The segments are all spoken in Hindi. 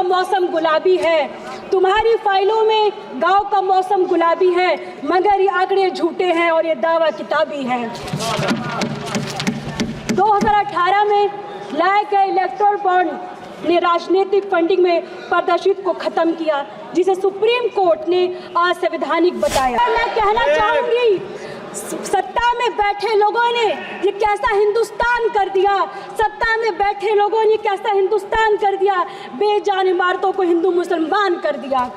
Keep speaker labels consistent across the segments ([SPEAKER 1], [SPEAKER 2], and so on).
[SPEAKER 1] मौसम गुलाबी है, तुम्हारी फाइलों में गांव का मौसम गुलाबी है, मगर ये आंकड़े झूठे हैं और ये दावा किताबी है। 2018 में लाए गए इलेक्टोरल बॉन्ड ने राजनीतिक फंडिंग में पारदर्शिता को खत्म किया, जिसे सुप्रीम कोर्ट ने असंवैधानिक बताया। मैं कहना चाहूंगी, सत्ता में बैठे लोगों ने ये कैसा हिंदुस्तान कर दिया, सत्ता में बैठे लोगों ने कैसा हिंदुस्तान कर दिया, बेजान इमारतों को हिंदू मुसलमान कर दिया।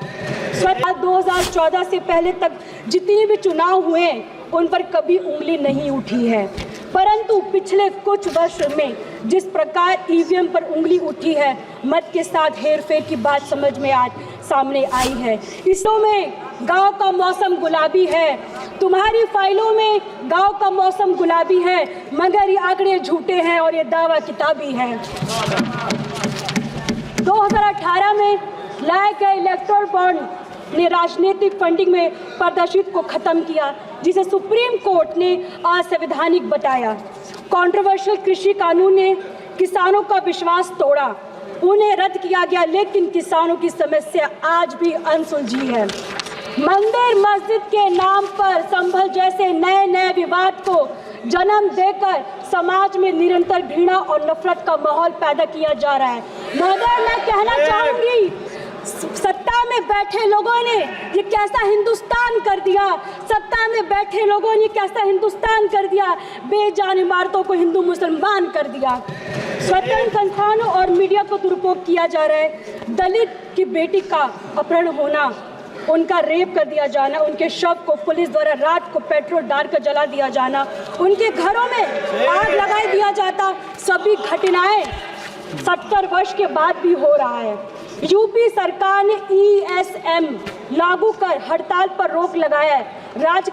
[SPEAKER 1] 2014 से पहले तक जितने भी चुनाव हुए उन पर कभी उंगली नहीं उठी है, परंतु पिछले कुछ वर्ष में जिस प्रकार ईवीएम पर उंगली उठी है, मत के साथ हेरफेर की बात समझ में आज सामने आई है। इसों में गांव का मौसम गुलाबी है, तुम्हारी फाइलों में गांव का मौसम गुलाबी है, मगर ये आंकड़े झूठे हैं और ये दावा किताबी है। 2018 में लाए गए इलेक्टोरल बॉन्ड ने राजनीतिक फंडिंग में पारदर्शिता को खत्म किया, जिसे सुप्रीम कोर्ट ने असंवैधानिक बताया। कंट्रोवर्शियल कृषि कानून ने किसानों का विश्वास तोड़ा, उन्हें रद्द किया गया, लेकिन किसानों की समस्या आज भी अनसुलझी है। मंदिर मस्जिद के नाम पर संभल जैसे नए नए विवाद को जन्म देकर समाज में निरंतर घृणा और नफरत का माहौल पैदा किया जा रहा है। मगर मैं कहना चाहूंगी, सत्ता में बैठे लोगों ने ये कैसा हिंदुस्तान कर दिया, सत्ता में बैठे लोगों ने कैसा हिंदुस्तान कर दिया, बेजान इमारतों को हिंदू मुसलमान कर दिया। स्वतंत्र संस्थानों और मीडिया को दुरुपयोग किया जा रहा है। दलित की बेटी का अपहरण होना, उनका रेप कर दिया जाना, उनके शव को पुलिस द्वारा रात को पेट्रोल डालकर जला दिया जाना, उनके घरों में आग लगा दिया जाता, सभी घटनाएं 70 वर्ष के बाद भी हो रहा है। यूपी सरकार ने ESM लागू कर हड़ताल पर रोक लगाया है। राज्य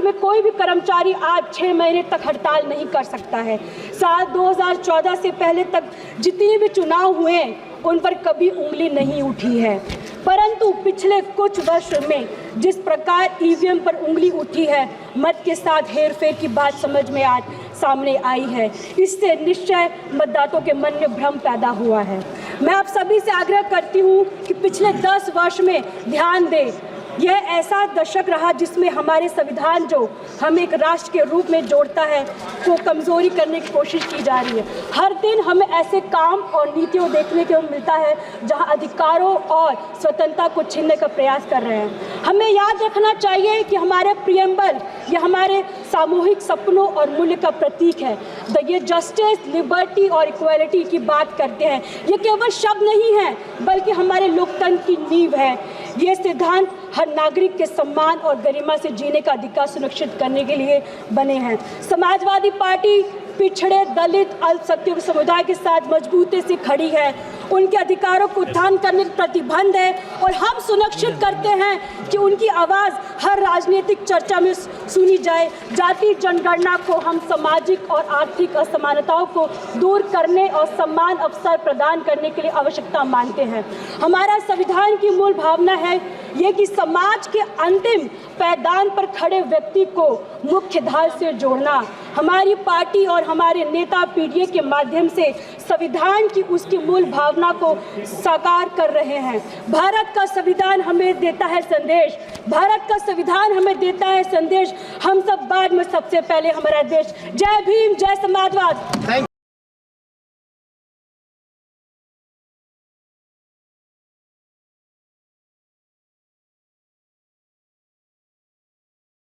[SPEAKER 1] में कोई भी कर्मचारी आज 6 महीने तक हड़ताल नहीं कर सकता है। साल 2014 से पहले तक जितने भी चुनाव हुए उन पर कभी उंगली नहीं उठी है, परंतु पिछले कुछ वर्ष में जिस प्रकार ईवीएम पर उंगली उठी है, मत के साथ हेरफेर की बात समझ में आज सामने आई है। इससे निश्चय मतदाताओं के मन में भ्रम पैदा हुआ है। मैं आप सभी से आग्रह करती हूँ कि पिछले 10 वर्ष में ध्यान दें, यह ऐसा दशक रहा जिसमें हमारे संविधान जो हमें एक राष्ट्र के रूप में जोड़ता है को कमज़ोरी करने की कोशिश की जा रही है। हर दिन हमें ऐसे काम और नीतियों देखने को मिलता है जहां अधिकारों और स्वतंत्रता को छीनने का प्रयास कर रहे हैं। हमें याद रखना चाहिए कि हमारे प्रियम्बल ये हमारे सामूहिक सपनों और मूल्य का प्रतीक है। ये जस्टिस, लिबर्टी और इक्वालिटी की बात करते हैं। ये केवल शब्द नहीं है बल्कि हमारे लोकतंत्र की नींव है। ये सिद्धांत हर नागरिक के सम्मान और गरिमा से जीने का अधिकार सुनिश्चित करने के लिए बने हैं। समाजवादी पार्टी पिछड़े, दलित, अल्पसंख्यक समुदाय के साथ मजबूती से खड़ी है। उनके अधिकारों को उत्थान करने का प्रतिबंध है और हम सुनिश्चित करते हैं कि उनकी आवाज़ हर राजनीतिक चर्चा में सुनी जाए। जाति जनगणना को हम सामाजिक और आर्थिक असमानताओं को दूर करने और समान अवसर प्रदान करने के लिए आवश्यकता मानते हैं। हमारा संविधान की मूल भावना है ये कि समाज के अंतिम पायदान पर खड़े व्यक्ति को मुख्य धारा से जोड़ना। हमारी पार्टी और हमारे नेता पीढ़ी के माध्यम से संविधान की उसकी मूल भावना को साकार कर रहे हैं। भारत का संविधान हमें देता है संदेश, भारत का संविधान हमें देता है संदेश, हम सब बाद में सबसे पहले हमारा देश। जय भीम, जय समाजवाद।